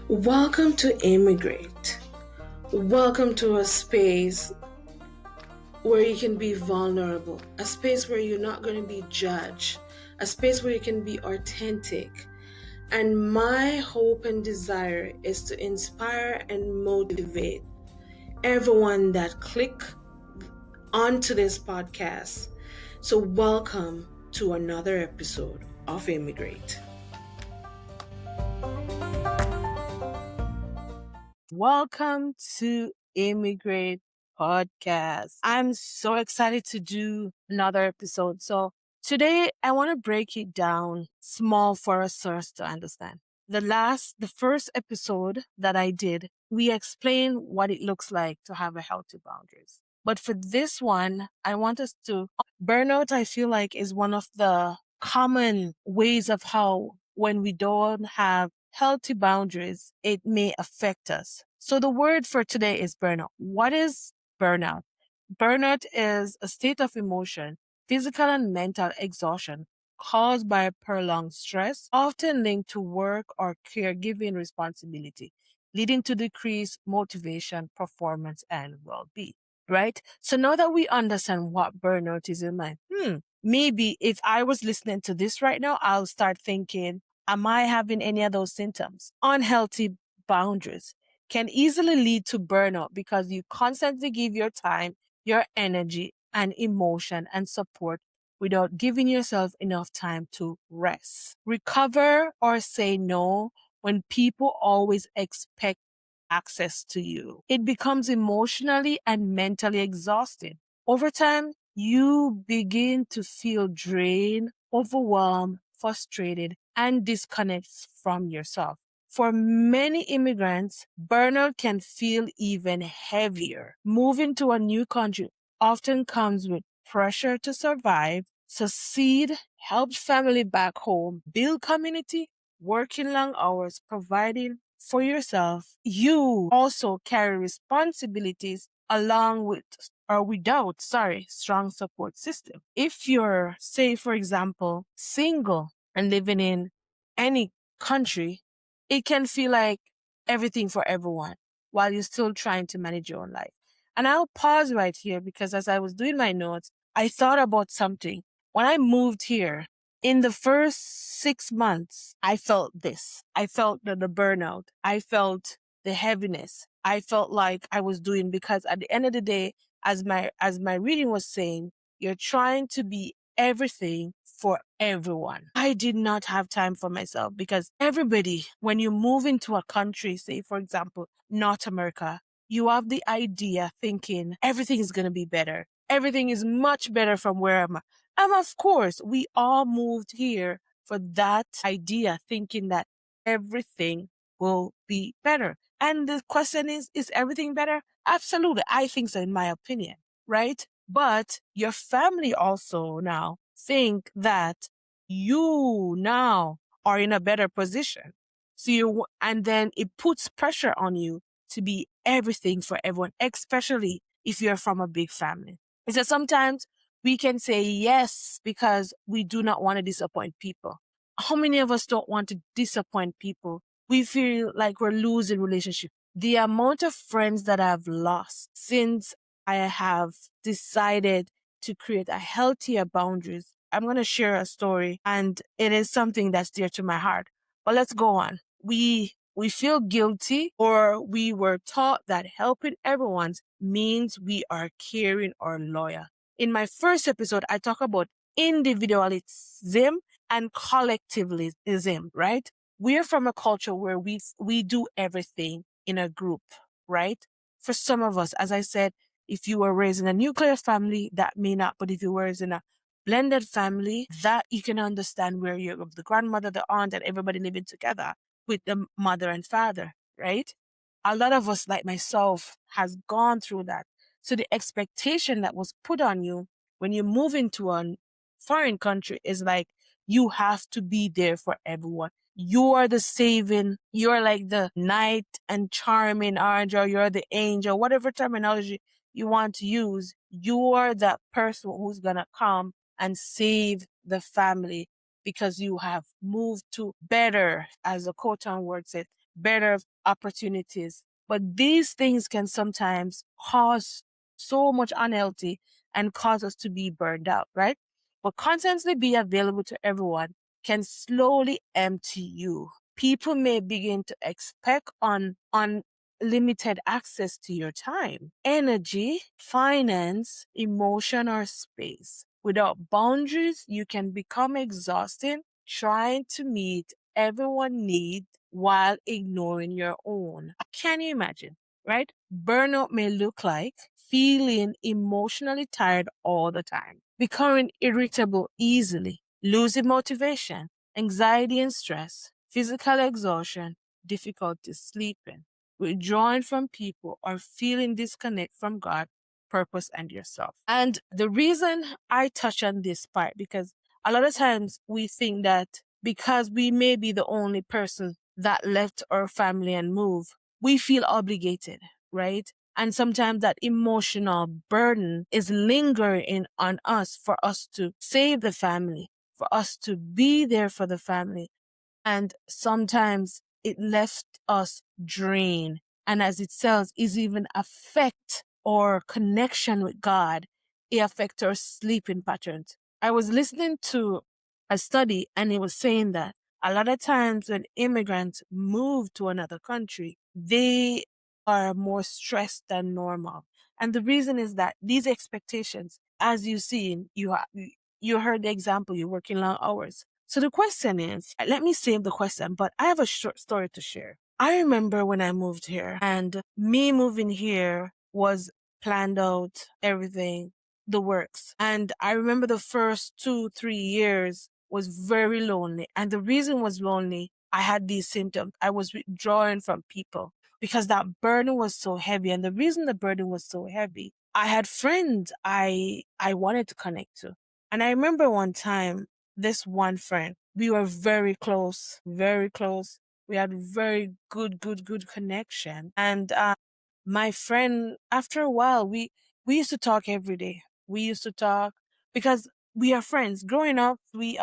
Welcome to Immigrate. Welcome to a space where you can be vulnerable, a space where you're not going to be judged, a space where you can be authentic. And my hope and desire is to inspire and motivate everyone that click onto this podcast. So welcome to another episode of Immigrate. Welcome to Immigrate Podcast. I'm so excited to do another episode. So today I want to break it down small for us to understand. The first episode that I did, we explained what it looks like to have a healthy boundaries. But for this one, I want us to burnout, I feel like is one of the common ways of how when we don't have healthy boundaries, it may affect us. So the word for today is burnout. What is burnout? Burnout is a state of emotion, physical and mental exhaustion caused by prolonged stress, often linked to work or caregiving responsibility, leading to decreased motivation, performance, and well-being. Right? So now that we understand what burnout is in mind, maybe if I was listening to this right now, I'll start thinking, am I having any of those symptoms? Unhealthy boundaries can easily lead to burnout because you constantly give your time, your energy, and emotion and support without giving yourself enough time to rest, recover, or say no when people always expect access to you. It becomes emotionally and mentally exhausting. Over time, you begin to feel drained, overwhelmed, frustrated, and disconnected from yourself. For many immigrants, burnout can feel even heavier. Moving to a new country often comes with pressure to survive, succeed, help family back home, build community, working long hours, providing for yourself. You also carry responsibilities along with or without, strong support system. If you're, say, for example, single and living in any country, it can feel like everything for everyone while you're still trying to manage your own life. And I'll pause right here because as I was doing my notes, I thought about something. When I moved here, in the first 6 months, I felt this. I felt the burnout. I felt the heaviness. I felt like I was doing because at the end of the day, as my reading was saying, you're trying to be everything for everyone. I did not have time for myself because everybody, when you move into a country, say for example, North America, you have the idea thinking everything is going to be better. Everything is much better from where I'm at. And of course, we all moved here for that idea, thinking that everything will be better. And the question is everything better? Absolutely. I think so, in my opinion, right? But your family also now think that you now are in a better position. And then it puts pressure on you to be everything for everyone, especially if you're from a big family. Because sometimes we can say yes because we do not want to disappoint people. How many of us don't want to disappoint people? We feel like we're losing relationship. The amount of friends that I've lost since I have decided to create a healthier boundaries. I'm going to share a story and it is something that's dear to my heart. But let's go on. We feel guilty or we were taught that helping everyone means we are caring or loyal. In my first episode, I talk about individualism and collectivism, right? We're from a culture where we do everything in a group, right? For some of us, as I said, if you were raised in a nuclear family, that may not, but if you were raised in a blended family, that you can understand where you're the grandmother, the aunt, and everybody living together with the mother and father, right? A lot of us, like myself, has gone through that. So the expectation that was put on you when you move into a foreign country is like, you have to be there for everyone. You are the saving, you're like the knight and charming orange, or you're the angel, whatever terminology you want to use. You are that person who's going to come and save the family because you have moved to better, as the quote on word said, better opportunities. But these things can sometimes cause so much unhealthy and cause us to be burned out, right? But constantly be available to everyone can slowly empty you. People may begin to expect unlimited access to your time, energy, finance, emotion, or space. Without boundaries, you can become exhausting trying to meet everyone's needs while ignoring your own. Can you imagine? Right? Burnout may look like feeling emotionally tired all the time, becoming irritable easily, losing motivation, anxiety and stress, physical exhaustion, difficulty sleeping, withdrawing from people, or feeling disconnect from God, purpose, and yourself. And the reason I touch on this part, because a lot of times we think that because we may be the only person that left our family and moved, we feel obligated, right? And sometimes that emotional burden is lingering on us for us to save the family, for us to be there for the family. And sometimes it left us drained. And as it says, is even affect our connection with God. It affects our sleeping patterns. I was listening to a study and it was saying that a lot of times when immigrants move to another country, they are more stressed than normal. And the reason is that these expectations, as you see, you heard the example, you're working long hours. So the question is, let me save the question, but I have a short story to share. I remember when I moved here and me moving here was planned out, everything, the works. And I remember the first 2, 3 years was very lonely. And the reason was lonely, I had these symptoms. I was withdrawing from people because that burden was so heavy. And the reason the burden was so heavy, I had friends I wanted to connect to. And I remember one time, this one friend, we were very close, very close. We had very good connection. And my friend, after a while, we used to talk every day. We used to talk because we are friends. Growing up, we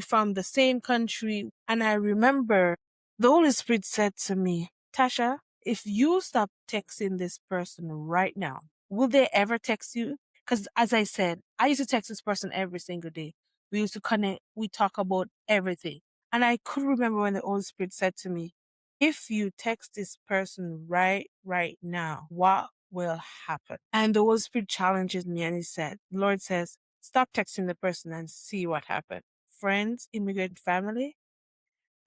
from the same country. And I remember the Holy Spirit said to me, Tasha, if you stop texting this person right now, will they ever text you? Because as I said, I used to text this person every single day. We used to connect. We talk about everything. And I could remember when the Holy Spirit said to me, if you text this person right now, what will happen? And the Holy Spirit challenges me and he said, the Lord says, stop texting the person and see what happened. Friends, immigrant family,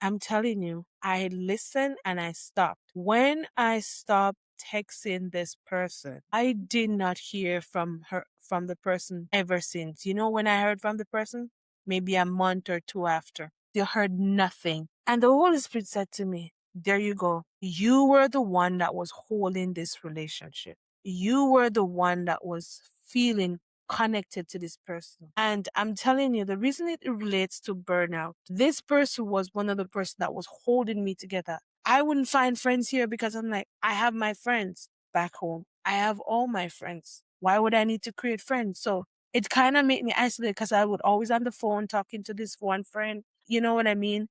I'm telling you, I listened and I stopped. When I stopped texting this person, I did not hear from the person ever since. You know, when I heard from the person, maybe a month or two after, they heard nothing. And the Holy Spirit said to me, there you go. You were the one that was holding this relationship. You were the one that was feeling connected to this person. And I'm telling you, the reason it relates to burnout, this person was one of the person that was holding me together. I wouldn't find friends here because I'm like, I have my friends back home. I have all my friends. Why would I need to create friends? So it kind of made me isolated because I would always on the phone talking to this one friend. You know what I mean?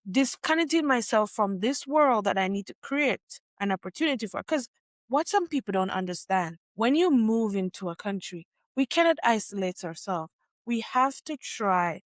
Disconnecting myself from this world that I need to create an opportunity for. Because what some people don't understand, when you move into a country, we cannot isolate ourselves. We have to try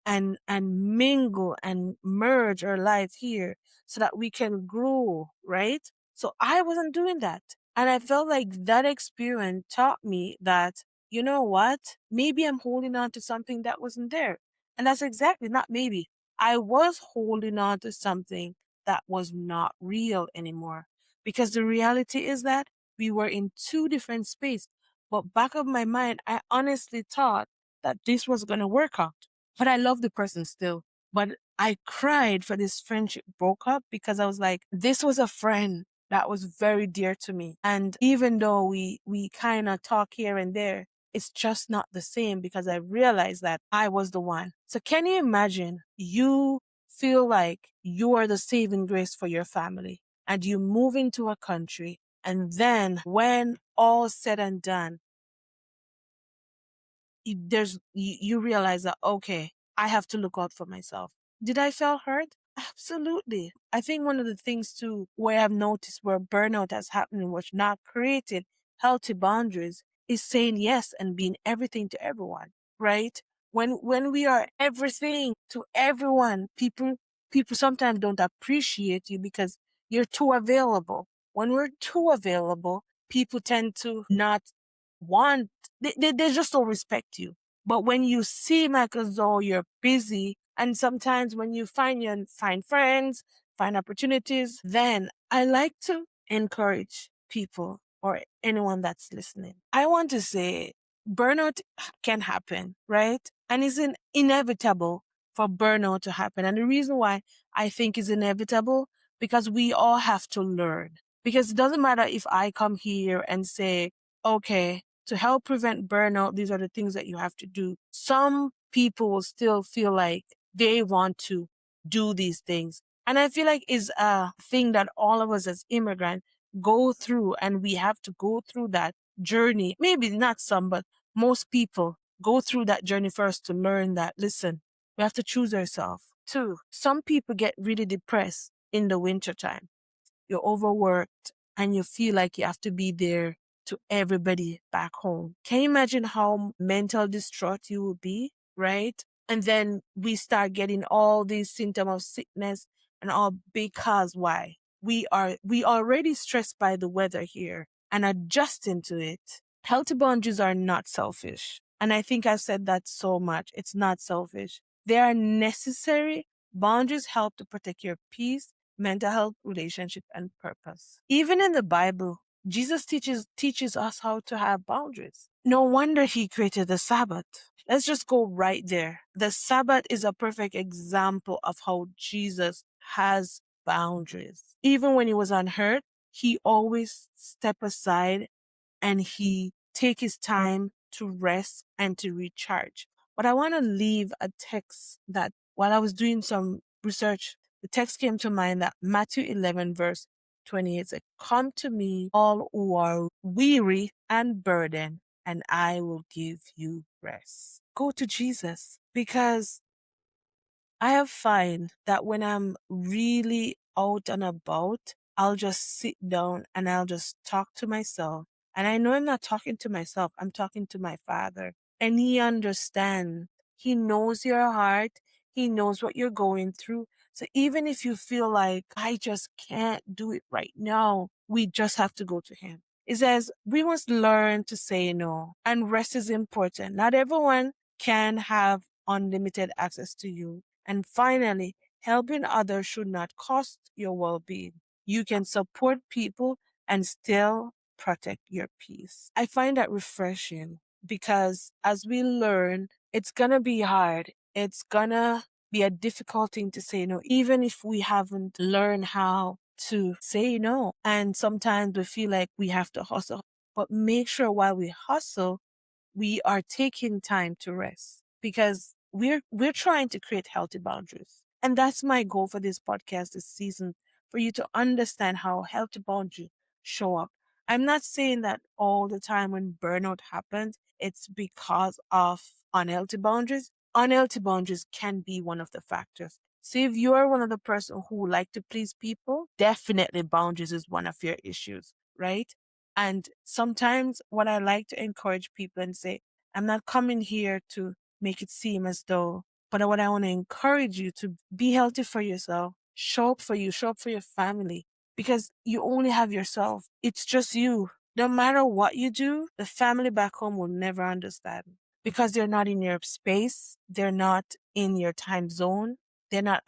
and mingle and merge our life here so that we can grow, right? So I wasn't doing that. And I felt like that experience taught me that, you know what? Maybe I'm holding on to something that wasn't there. And that's exactly not maybe. I was holding on to something that was not real anymore. Because the reality is that we were in two different spaces. But back of my mind, I honestly thought that this was going to work out. But I love the person still. But I cried for this friendship broke up because I was like, this was a friend that was very dear to me. And even though we kind of talk here and there, it's just not the same because I realized that I was the one. So can you imagine you feel like you are the saving grace for your family and you move into a country and then when all said and done, you realize that, okay, I have to look out for myself. Did I feel hurt? Absolutely. I think one of the things too where I've noticed where burnout has happened and what's not created healthy boundaries is saying yes and being everything to everyone, right? When we are everything to everyone, people sometimes don't appreciate you because you're too available. When we're too available, people tend to not want they just don't respect you. But when you seem like as though you're busy, and sometimes when you find friends, find opportunities, then I like to encourage people or anyone that's listening. I want to say burnout can happen, right? And it's inevitable for burnout to happen. And the reason why I think is inevitable because we all have to learn. Because it doesn't matter if I come here and say, okay, to help prevent burnout, these are the things that you have to do. Some people will still feel like they want to do these things. And I feel like it's a thing that all of us as immigrants go through, and we have to go through that journey. Maybe not some, but most people go through that journey first to learn that, listen, we have to choose ourselves. Two, some people get really depressed in the wintertime. You're overworked and you feel like you have to be there to everybody back home. Can you imagine how mental distraught you will be, right? And then we start getting all these symptoms of sickness and all because why? We already stressed by the weather here and adjusting to it. Healthy boundaries are not selfish. And I think I've said that so much. It's not selfish. They are necessary. Boundaries help to protect your peace, mental health, relationship, and purpose. Even in the Bible, Jesus teaches us how to have boundaries. No wonder he created the Sabbath. Let's just go right there. The Sabbath is a perfect example of how Jesus has boundaries. Even when he was on earth, he always stepped aside and he take his time to rest and to recharge. But I want to leave a text that while I was doing some research, the text came to mind that Matthew 11 verse 28 said, come to me all who are weary and burdened, and I will give you rest. Go to Jesus, because I have found that when I'm really out and about, I'll just sit down and I'll just talk to myself. And I know I'm not talking to myself, I'm talking to my Father. And He understands. He knows your heart. He knows what you're going through. So even if you feel like, I just can't do it right now, we just have to go to Him. It says we must learn to say no, and rest is important. Not everyone can have unlimited access to you. And finally, helping others should not cost your well-being. You can support people and still protect your peace. I find that refreshing because as we learn, it's going to be hard. It's going to be a difficult thing to say no, even if we haven't learned how to say no. And sometimes we feel like we have to hustle. But make sure while we hustle, we are taking time to rest, because we're trying to create healthy boundaries. And that's my goal for this podcast this season, for you to understand how healthy boundaries show up. I'm not saying that all the time when burnout happens, it's because of unhealthy boundaries. Unhealthy boundaries can be one of the factors. So if you are one of the person who like to please people, definitely boundaries is one of your issues, right? And sometimes what I like to encourage people and say, I'm not coming here to make it seem as though, but what I want to encourage you to be healthy for yourself, show up for you, show up for your family, because you only have yourself. It's just you. No matter what you do, the family back home will never understand, because they're not in your space. They're not in your time zone. They're not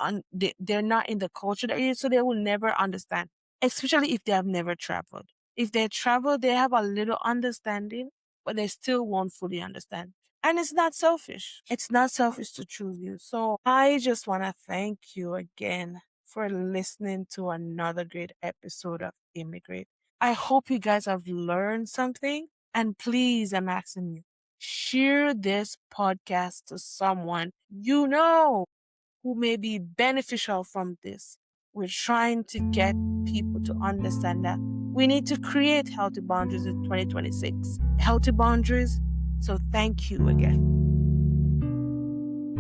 in the culture that you're, so they will never understand, especially if they have never traveled. If they travel, they have a little understanding, but they still won't fully understand. And it's not selfish. It's not selfish to choose you. So I just want to thank you again for listening to another great episode of Immigrate. I hope you guys have learned something. And please, I'm asking you, share this podcast to someone you know who may be beneficial from this. We're trying to get people to understand that we need to create healthy boundaries in 2026. Healthy boundaries. So thank you again.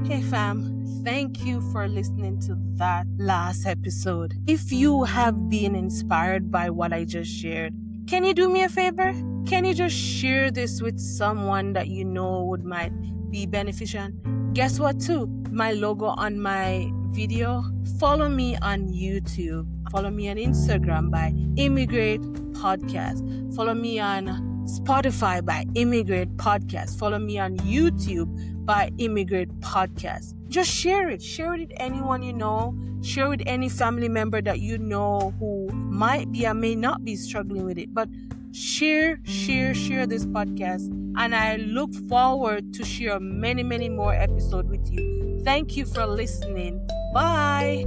Hey fam, thank you for listening to that last episode. If you have been inspired by what I just shared, can you do me a favor? Can you just share this with someone that you know might be beneficial? Guess what too? My logo on my video. Follow me on YouTube. Follow me on Instagram by Immigrate Podcast. Follow me on Spotify by Immigrate Podcast. Follow me on YouTube by Immigrate Podcast. Just share it. Share it with anyone you know. Share with any family member that you know who might be or may not be struggling with it. But share this podcast. And I look forward to share many more episodes with you. Thank you for listening. Bye.